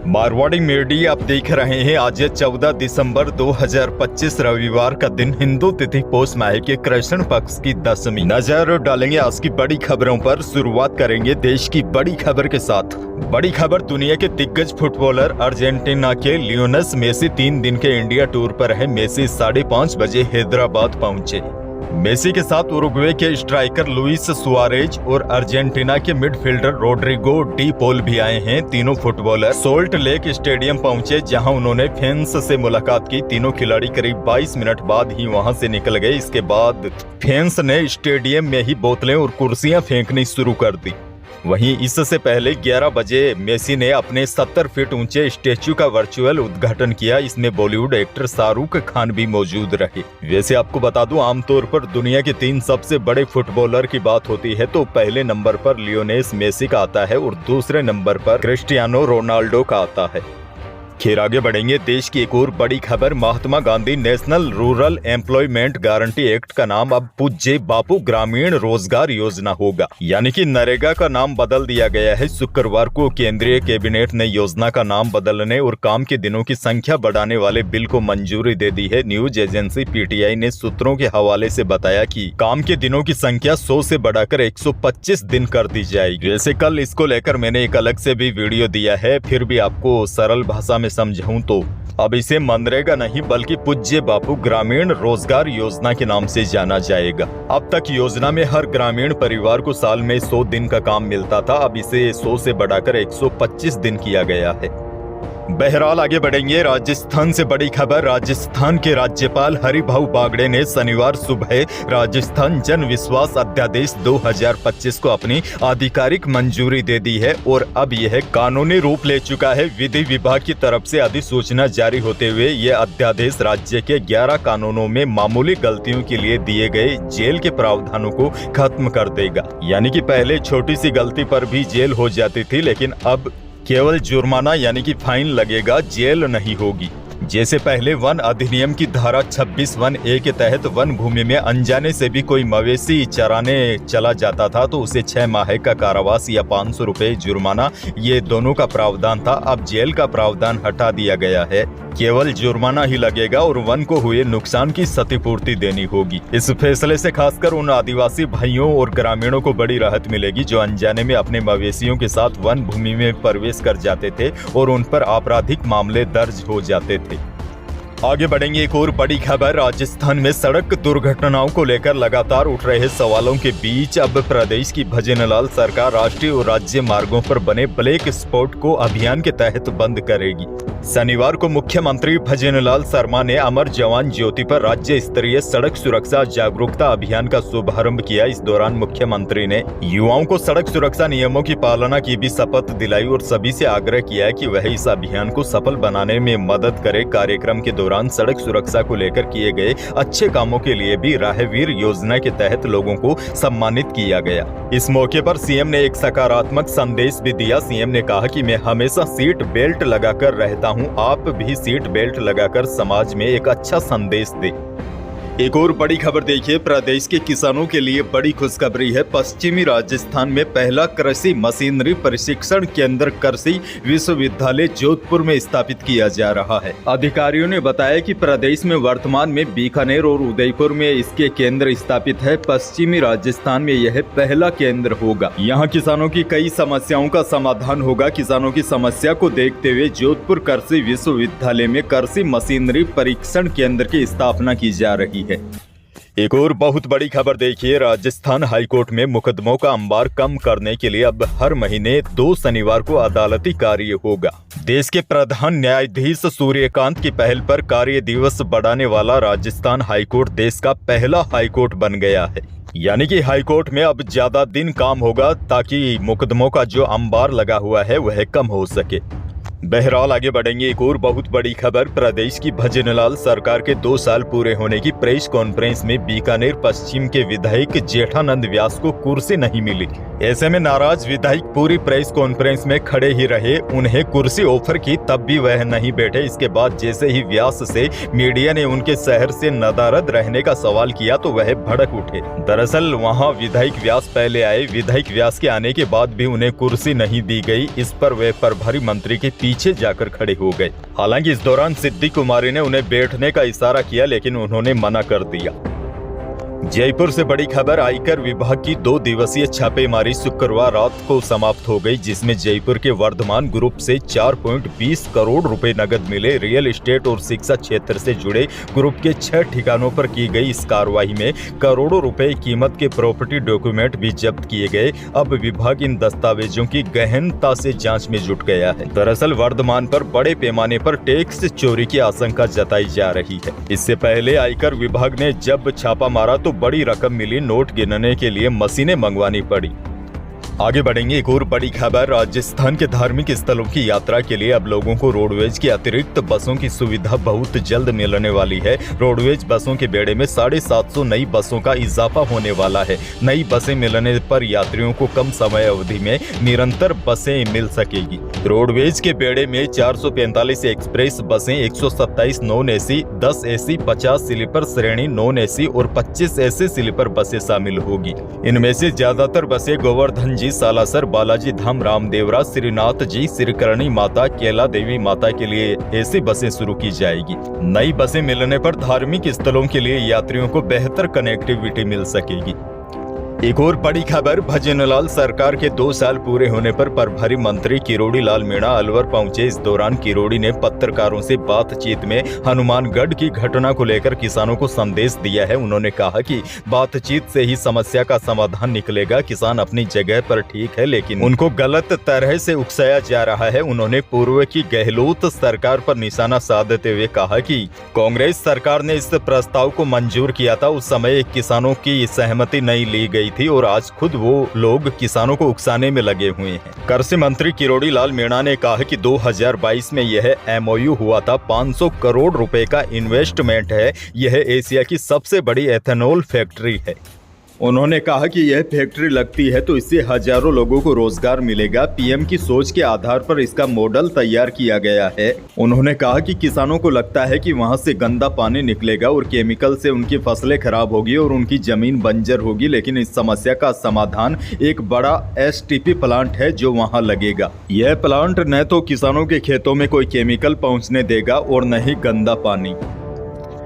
Marwari media आप देख रहे हैं। आज 14 दिसंबर 2025 रविवार का दिन, हिंदू तिथि पौष माह के कृष्ण पक्ष की दशमी। नजर डालेंगे आज की बड़ी खबरों पर। शुरुआत करेंगे देश की बड़ी खबर के साथ। बड़ी खबर, दुनिया के दिग्गज फुटबॉलर अर्जेंटीना के लियोनेल मेसी 3 दिन के इंडिया टूर पर है। मेसी 5:30 बजे हैदराबाद पहुंचे। मेसी के साथ उरुग्वे के स्ट्राइकर लुइस सुआरेज और अर्जेंटीना के मिडफील्डर रोड्रिगो डी पॉल भी आए हैं। तीनों फुटबॉलर सोल्ट लेक स्टेडियम पहुंचे, जहां उन्होंने फैंस से मुलाकात की। तीनों खिलाड़ी करीब 22 मिनट बाद ही वहां से निकल गए। इसके बाद फैंस ने स्टेडियम में ही बोतलें और कुर्सियां फेंकनी शुरू कर दी। वहीं इससे पहले 11 बजे मेसी ने अपने 70 फीट ऊंचे स्टैच्यू का वर्चुअल उद्घाटन किया। इसमें बॉलीवुड एक्टर शाहरुख खान भी मौजूद रहे। वैसे आपको बता दूं, आमतौर पर दुनिया के 3 सबसे बड़े फुटबॉलर की बात होती है तो पहले नंबर पर लियोनेल मेसी का आता है और दूसरे नंबर पर क्रिस्टियानो रोनाल्डो का आता है। खैर, आगे बढ़ेंगे। देश की एक और बड़ी खबर, Mahatma Gandhi National Rural Employment Guarantee Act का नाम अब पूज्य बापू ग्रामीण रोजगार योजना होगा, यानी कि नरेगा का नाम बदल दिया गया है। शुक्रवार को केंद्रीय कैबिनेट ने योजना का नाम बदलने और काम के दिनों की संख्या बढ़ाने वाले बिल को मंजूरी दे दी है। न्यूज एजेंसी पीटीआई ने सूत्रों के हवाले से बताया कि काम के दिनों की संख्या 100 से बढ़ाकर 125 दिन कर दी जाएगी। वैसे कल इसको लेकर मैंने एक अलग से भी वीडियो दिया है, फिर भी आपको सरल भाषा में समझाऊं तो अब इसे मनरेगा नहीं बल्कि पूज्य बापू ग्रामीण रोजगार योजना के नाम से जाना जाएगा। अब तक योजना में हर ग्रामीण परिवार को साल में 100 दिन का काम मिलता था, अब इसे 100 से बढ़ाकर 125 दिन किया गया है। बहरहाल आगे बढ़ेंगे। राजस्थान से बड़ी खबर, राजस्थान के राज्यपाल हरिभाऊ बागड़े ने शनिवार सुबह राजस्थान जन विश्वास अध्यादेश 2025 को अपनी आधिकारिक मंजूरी दे दी है और अब यह कानूनी रूप ले चुका है। विधि विभाग की तरफ से अधिसूचना जारी होते हुए यह अध्यादेश राज्य के 11 कानूनों में मामूली गलतियों के लिए दिए गए जेल के प्रावधानों को खत्म कर देगा। यानी कि पहले छोटी सी गलती पर भी जेल हो जाती थी, लेकिन अब केवल जुर्माना यानी कि फाइन लगेगा, जेल नहीं होगी। जैसे पहले वन अधिनियम की धारा 26(1)(a) के तहत वन भूमि में अनजाने से भी कोई मवेशी चराने चला जाता था तो उसे 6 माह का कारावास या 500 रुपए जुर्माना, ये दोनों का प्रावधान था। अब जेल का प्रावधान हटा दिया गया है, केवल जुर्माना ही लगेगा और वन को हुए नुकसान की क्षतिपूर्ति देनी होगी। इस फैसले से खासकर उन आदिवासी भाइयों और ग्रामीणों को बड़ी राहत मिलेगी जो अनजाने में अपने मवेशियों के साथ वन भूमि में प्रवेश कर जाते थे और उन पर आपराधिक मामले दर्ज हो जाते थे। आगे बढ़ेंगे। एक और बड़ी खबर, राजस्थान में सड़क दुर्घटनाओं को लेकर लगातार उठ रहे सवालों के बीच अब प्रदेश की भजनलाल सरकार राष्ट्रीय और राज्य मार्गों पर बने ब्लैक स्पॉट को अभियान के तहत बंद करेगी। शनिवार को मुख्यमंत्री भजनलाल शर्मा ने अमर जवान ज्योति पर राज्य स्तरीय सड़क सुरक्षा जागरूकता अभियान का शुभारंभ किया। इस दौरान मुख्यमंत्री ने युवाओं को सड़क सुरक्षा नियमों की पालना की भी शपथ दिलाई और सभी से आग्रह किया कि वह इस अभियान को सफल बनाने में मदद करे। कार्यक्रम के दौरान सड़क सुरक्षा को लेकर किए गए अच्छे कामों के लिए भी राहवीर योजना के तहत लोगों को सम्मानित किया गया। इस मौके पर सीएम ने एक सकारात्मक संदेश भी दिया। सीएम ने कहा कि मैं हमेशा सीट बेल्ट लगाकर रहता हूं, आप भी सीट बेल्ट लगाकर समाज में एक अच्छा संदेश दें। एक और बड़ी खबर देखिए, प्रदेश के किसानों के लिए बड़ी खुशखबरी है। पश्चिमी राजस्थान में पहला कृषि मशीनरी प्रशिक्षण केंद्र कृषि विश्वविद्यालय जोधपुर में स्थापित किया जा रहा है। अधिकारियों ने बताया कि प्रदेश में वर्तमान में बीकानेर और उदयपुर में इसके केंद्र स्थापित है। पश्चिमी राजस्थान में यह पहला केंद्र होगा। यहाँ किसानों की कई समस्याओं का समाधान होगा। किसानों की समस्या को देखते हुए जोधपुर कृषि विश्वविद्यालय में कृषि मशीनरी परीक्षण केंद्र की स्थापना की जा रही है। एक और बहुत बड़ी खबर देखिए, राजस्थान हाईकोर्ट में मुकदमों का अंबार कम करने के लिए अब हर महीने 2 शनिवार को अदालती कार्य होगा। देश के प्रधान न्यायाधीश सूर्यकांत की पहल पर कार्य दिवस बढ़ाने वाला राजस्थान हाईकोर्ट देश का पहला हाईकोर्ट बन गया है। यानी कि हाईकोर्ट में अब ज्यादा दिन काम होगा ताकि मुकदमों का जो अंबार लगा हुआ है वह कम हो सके। बहरहाल आगे बढ़ेंगे। एक और बहुत बड़ी खबर, प्रदेश की भजनलाल सरकार के 2 साल पूरे होने की प्रेस कॉन्फ्रेंस में बीकानेर पश्चिम के विधायक जेठानंद व्यास को कुर्सी नहीं मिली। ऐसे में नाराज विधायक पूरी प्रेस कॉन्फ्रेंस में खड़े ही रहे। उन्हें कुर्सी ऑफर की तब भी वह नहीं बैठे। इसके बाद जैसे ही व्यास से मीडिया ने उनके शहर से नदारद रहने का सवाल किया तो वह भड़क उठे। दरअसल वहां विधायक व्यास पहले आए। विधायक व्यास के आने के बाद भी उन्हें कुर्सी नहीं दी गई। इस पर वह प्रभारी मंत्री के पीछे जाकर खड़े हो गए। हालांकि इस दौरान सिद्धि कुमारी ने उन्हें बैठने का इशारा किया, लेकिन उन्होंने मना कर दिया। जयपुर से बड़ी खबर, आयकर विभाग की 2 दिवसीय छापेमारी शुक्रवार रात को समाप्त हो गई, जिसमें जयपुर के वर्धमान ग्रुप से 4.20 करोड़ रुपए नगद मिले। रियल एस्टेट और शिक्षा क्षेत्र से जुड़े ग्रुप के 6 ठिकानों पर की गई इस कार्रवाई में करोड़ों रुपए कीमत के प्रॉपर्टी डॉक्यूमेंट भी जब्त किए गए। अब विभाग इन दस्तावेजों की गहनता से जांच में जुट गया है। दरअसल वर्धमान पर बड़े पैमाने पर टैक्स चोरी की आशंका जताई जा रही है। इससे पहले आयकर विभाग ने जब छापा मारा तो बड़ी रकम मिली, नोट गिनने के लिए मशीनें मंगवानी पड़ी। आगे बढ़ेंगे, एक और बड़ी खबर, राजस्थान के धार्मिक स्थलों की यात्रा के लिए अब लोगों को रोडवेज की अतिरिक्त बसों की सुविधा बहुत जल्द मिलने वाली है। रोडवेज बसों के बेड़े में 750 नई बसों का इजाफा होने वाला है। नई बसें मिलने पर यात्रियों को कम समय अवधि में निरंतर बसें मिल सकेगी। रोडवेज के बेड़े में 445 एक्सप्रेस बसें, 127 नॉन एसी, 10 एसी, 50 स्लीपर श्रेणी नॉन एसी और 25 एसी स्लीपर बसें शामिल होगी। इनमें से ज्यादातर बसें गोवर्धन जी, सालासर, बालाजी धाम, रामदेवरा, श्रीनाथ जी, श्रीकरणी माता, केला देवी माता के लिए ऐसी बसें शुरू की जाएगी। नई बसें मिलने पर धार्मिक स्थलों के लिए यात्रियों को बेहतर कनेक्टिविटी मिल सकेगी। एक और बड़ी खबर, भजनलाल सरकार के 2 साल पूरे होने पर प्रभारी मंत्री किरोड़ी लाल मीणा अलवर पहुंचे। इस दौरान किरोड़ी ने पत्रकारों से बातचीत में हनुमानगढ़ की घटना को लेकर किसानों को संदेश दिया है। उन्होंने कहा कि बातचीत से ही समस्या का समाधान निकलेगा। किसान अपनी जगह पर ठीक है, लेकिन उनको गलत तरह से उकसाया जा रहा है। उन्होंने पूर्व की गहलोत सरकार पर निशाना साधते हुए कहा कि कांग्रेस सरकार ने इस प्रस्ताव को मंजूर किया था, उस समय किसानों की सहमति नहीं ली गई थी और आज खुद वो लोग किसानों को उकसाने में लगे हुए हैं। कृषि मंत्री किरोड़ी लाल मीणा ने कहा कि 2022 में यह MOU हुआ था। 500 करोड़ रुपए का इन्वेस्टमेंट है। यह एशिया की सबसे बड़ी एथेनॉल फैक्ट्री है। उन्होंने कहा कि यह फैक्ट्री लगती है तो इससे हजारों लोगों को रोजगार मिलेगा। पीएम की सोच के आधार पर इसका मॉडल तैयार किया गया है। उन्होंने कहा कि किसानों को लगता है कि वहां से गंदा पानी निकलेगा और केमिकल से उनकी फसलें खराब होगी और उनकी जमीन बंजर होगी, लेकिन इस समस्या का समाधान एक बड़ा STP प्लांट है जो वहां लगेगा। यह प्लांट न तो किसानों के खेतों में कोई केमिकल पहुँचने देगा और न ही गंदा पानी।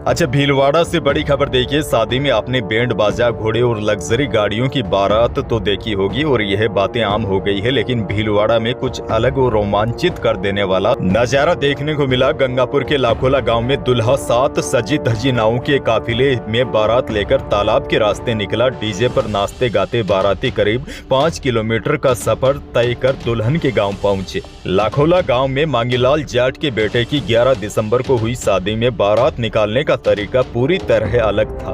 अच्छा, भीलवाड़ा से बड़ी खबर देखिए, शादी में आपने बैंड बाजा, घोड़े और लग्जरी गाड़ियों की बारात तो देखी होगी और यह बातें आम हो गई है, लेकिन भीलवाड़ा में कुछ अलग और रोमांचित कर देने वाला नजारा देखने को मिला। गंगापुर के लाखोला गांव में दुल्हा 7 सजी धजी नावों के काफिले में बारात लेकर तालाब के रास्ते निकला। डीजे पर नाचते गाते बाराती करीब 5 किलोमीटर का सफर तय कर दुल्हन के गाँव पहुँचे। लाखोला गाँव में मांगीलाल जाट के बेटे की 11 दिसंबर को हुई शादी में बारात निकालने का तरीका पूरी तरह अलग था।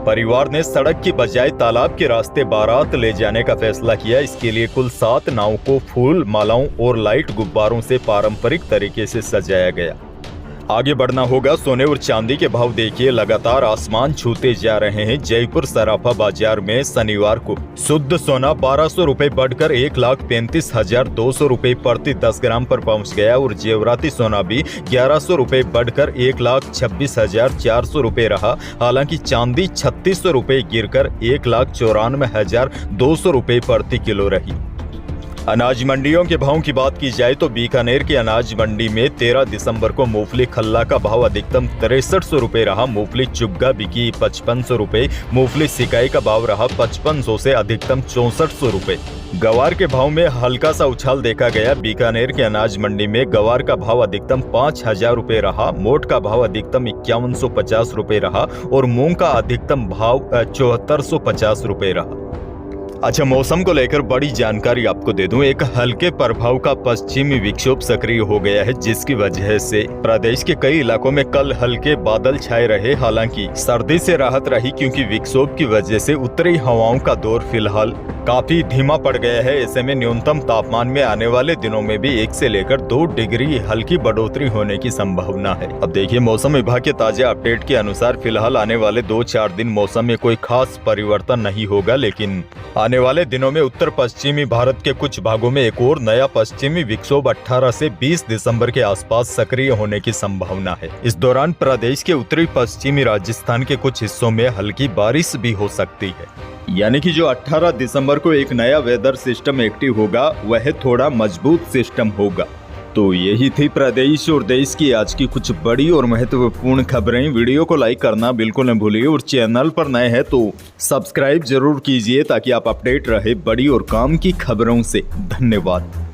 परिवार ने सड़क की बजाय तालाब के रास्ते बारात ले जाने का फैसला किया। इसके लिए कुल 7 नावों को फूल, मालाओं और लाइट गुब्बारों से पारंपरिक तरीके से सजाया गया। आगे बढ़ना होगा, सोने और चांदी के भाव देखिए लगातार आसमान छूते जा रहे हैं। जयपुर सराफा बाजार में शनिवार को शुद्ध सोना 1200 रुपए बढ़कर 1,35,200 रुपए प्रति 10 ग्राम पर पहुंच गया और जेवराती सोना भी 1100 रुपए बढ़कर 1,26,400 रुपए रहा। हालांकि चांदी 3600 रुपए गिरकर 1,94,200 रुपए प्रति किलो रही। अनाज मंडियों के भाव की बात की जाए तो बीकानेर की अनाज मंडी में 13 दिसंबर को मूंगफली खल्ला का भाव अधिकतम 6300 रुपए रहा। मूंगफली चुग्गा बिकी 5500 रुपए। मूंगफली सिकाई का भाव रहा 5500 से अधिकतम 6400 रुपए। गवार के भाव में हल्का सा उछाल देखा गया। बीकानेर के अनाज मंडी में गवार का भाव अधिकतम 5000 रुपए रहा। मोट का भाव अधिकतम 5150 रुपए रहा और मूंग का अधिकतम भाव 7450 रुपए रहा। अच्छा, मौसम को लेकर बड़ी जानकारी आपको दे दूं। एक हल्के प्रभाव का पश्चिमी विक्षोभ सक्रिय हो गया है, जिसकी वजह से प्रदेश के कई इलाकों में कल हल्के बादल छाए रहे। हालांकि सर्दी से राहत रही, क्योंकि विक्षोभ की वजह से उत्तरी हवाओं का दौर फिलहाल काफी धीमा पड़ गया है। ऐसे में न्यूनतम तापमान में आने वाले दिनों में भी 1 से लेकर 2 डिग्री हल्की बढ़ोतरी होने की संभावना है। अब देखिए, मौसम विभाग के ताजा अपडेट के अनुसार फिलहाल आने वाले 2-4 दिन मौसम में कोई खास परिवर्तन नहीं होगा, लेकिन आने वाले दिनों में उत्तर पश्चिमी भारत के कुछ भागों में एक और नया पश्चिमी विक्षोभ 18 से 20 दिसंबर के आसपास सक्रिय होने की संभावना है। इस दौरान प्रदेश के उत्तरी पश्चिमी राजस्थान के कुछ हिस्सों में हल्की बारिश भी हो सकती है। यानी कि जो 18 दिसंबर को एक नया वेदर सिस्टम एक्टिव होगा, वह थोड़ा मजबूत सिस्टम होगा। तो यही थी प्रदेश और देश की आज की कुछ बड़ी और महत्वपूर्ण खबरें। वीडियो को लाइक करना बिल्कुल न भूलिए और चैनल पर नए हैं तो सब्सक्राइब जरूर कीजिए ताकि आप अपडेट रहे बड़ी और काम की खबरों से। धन्यवाद।